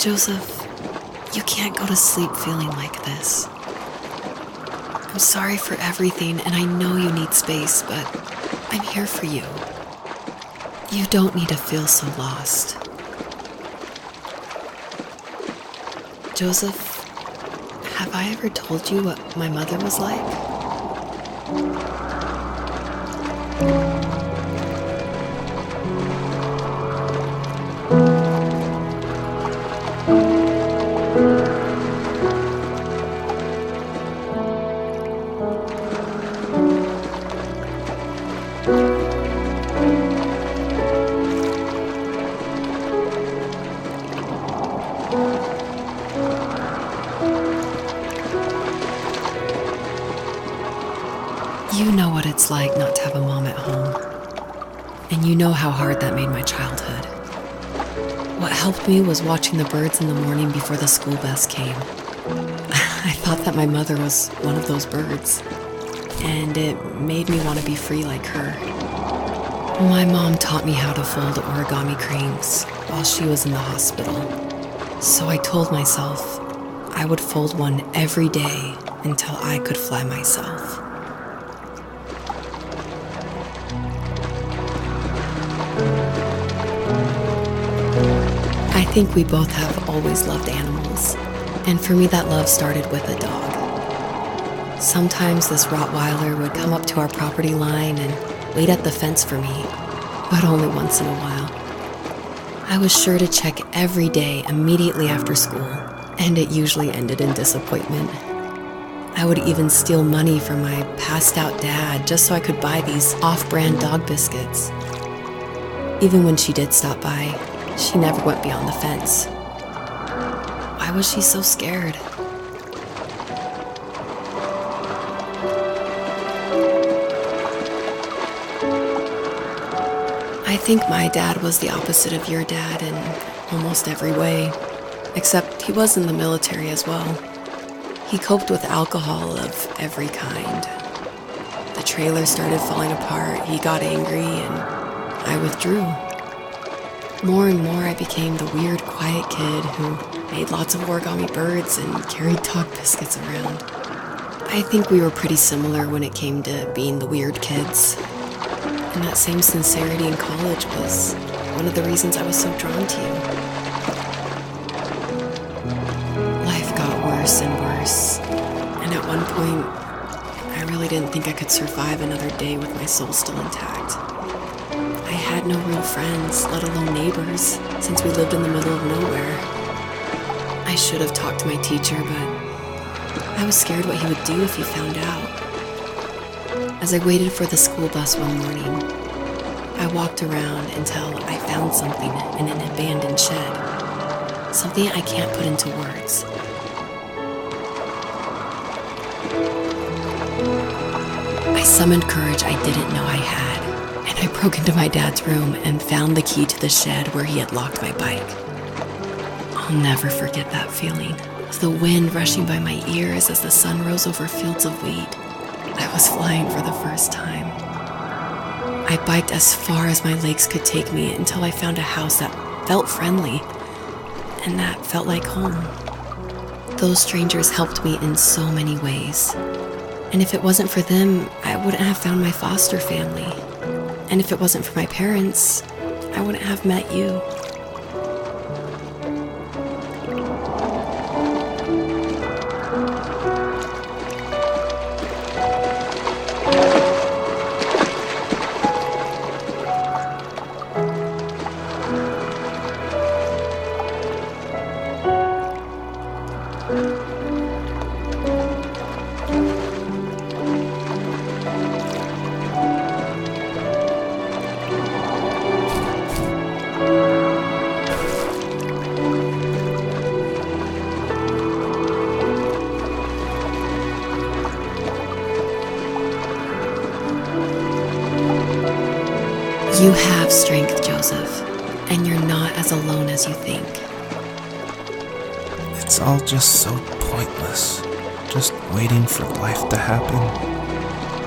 Joseph, you can't go to sleep feeling like this. I'm sorry for everything, and I know you need space, but I'm here for you. You don't need to feel so lost. Joseph, have I ever told you what my mother was like? You know what it's like not to have a mom at home, and you know how hard that made my childhood. What helped me was watching the birds in the morning before the school bus came. I thought that my mother was one of those birds, and it made me want to be free like her. My mom taught me how to fold origami cranes while she was in the hospital, so I told myself I would fold one every day until I could fly myself. I think we both have always loved animals, and for me that love started with a dog. Sometimes this Rottweiler would come up to our property line and wait at the fence for me, but only once in a while. I was sure to check every day immediately after school, and it usually ended in disappointment. I would even steal money from my passed-out dad just so I could buy these off-brand dog biscuits. Even when she did stop by, she never went beyond the fence. Why was she so scared? I think my dad was the opposite of your dad in almost every way, except he was in the military as well. He coped with alcohol of every kind. The trailer started falling apart, he got angry, and I withdrew. More and more, I became the weird, quiet kid who made lots of origami birds and carried dog biscuits around. I think we were pretty similar when it came to being the weird kids. And that same sincerity in college was one of the reasons I was so drawn to you. Life got worse and worse, and at one point, I really didn't think I could survive another day with my soul still intact. I had no real friends, let alone neighbors, since we lived in the middle of nowhere. I should have talked to my teacher, but I was scared what he would do if he found out. As I waited for the school bus one morning, I walked around until I found something in an abandoned shed. Something I can't put into words. I summoned courage I didn't know I had, and I broke into my dad's room and found the key to the shed where he had locked my bike. I'll never forget that feeling of the wind rushing by my ears as the sun rose over fields of wheat. I was flying for the first time. I biked as far as my legs could take me until I found a house that felt friendly and that felt like home. Those strangers helped me in so many ways. And if it wasn't for them, I wouldn't have found my foster family. And if it wasn't for my parents, I wouldn't have met you. You have strength, Joseph, and you're not as alone as you think. It's all just so pointless, just waiting for life to happen.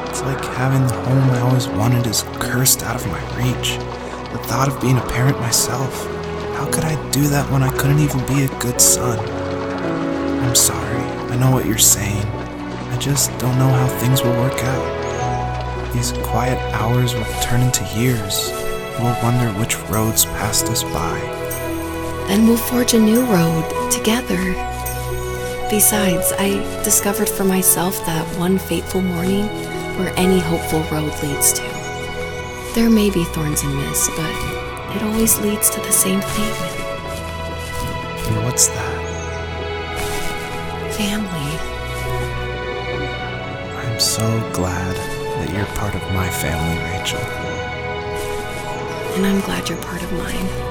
It's like having the home I always wanted is cursed out of my reach. The thought of being a parent myself, How could I do that when I couldn't even be a good son? I'm sorry, I know what you're saying. I just don't know how things will work out. These quiet hours will turn into years. We'll wonder which roads passed us by. Then we'll forge a new road together. Besides, I discovered for myself that one fateful morning where any hopeful road leads to. There may be thorns and mist, but it always leads to the same thing. And what's that? Family. I'm so glad that you're part of my family, Rachel. And I'm glad you're part of mine.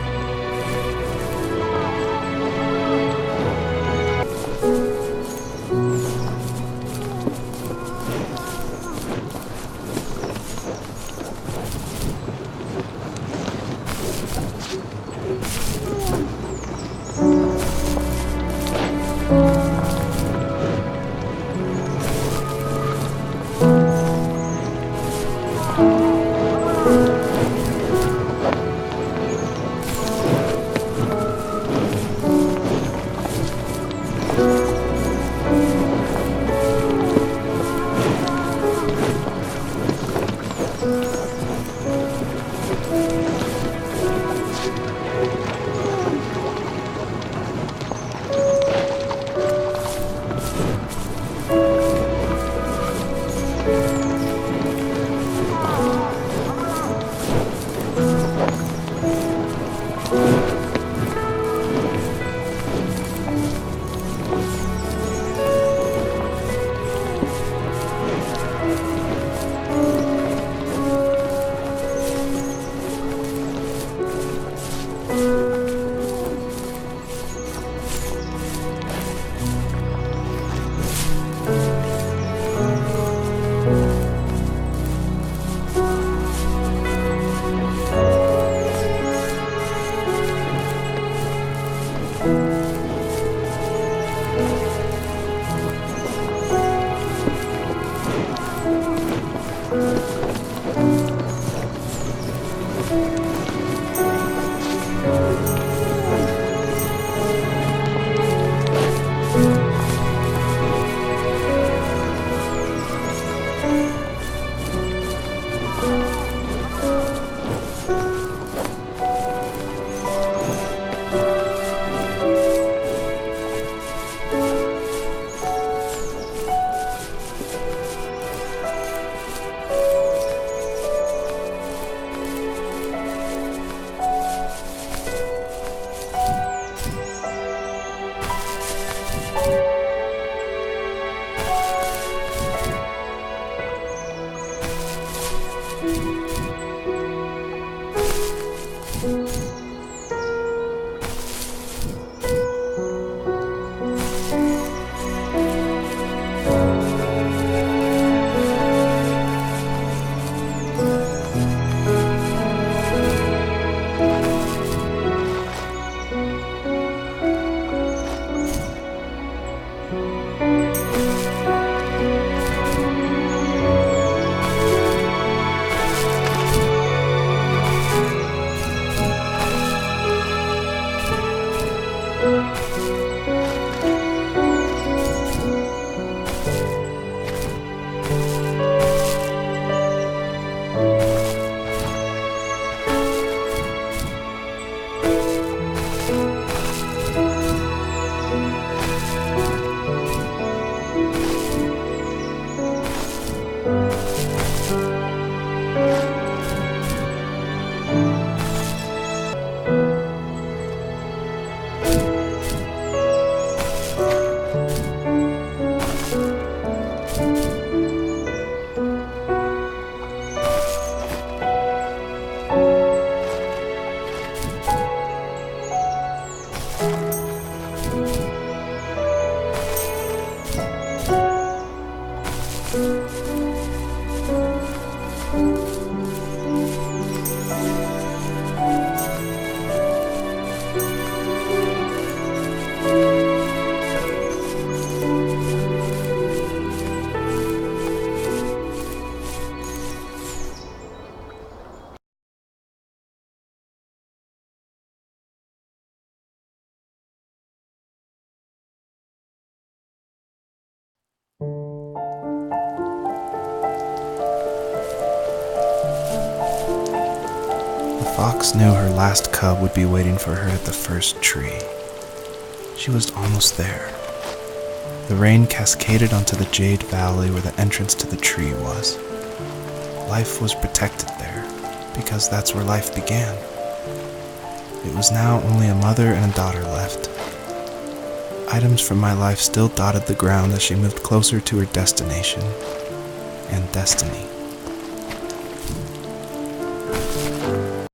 Fox knew her last cub would be waiting for her at the first tree. She was almost there. The rain cascaded onto the jade valley where the entrance to the tree was. Life was protected there, because that's where life began. It was now only a mother and a daughter left. Items from my life still dotted the ground as she moved closer to her destination and destiny.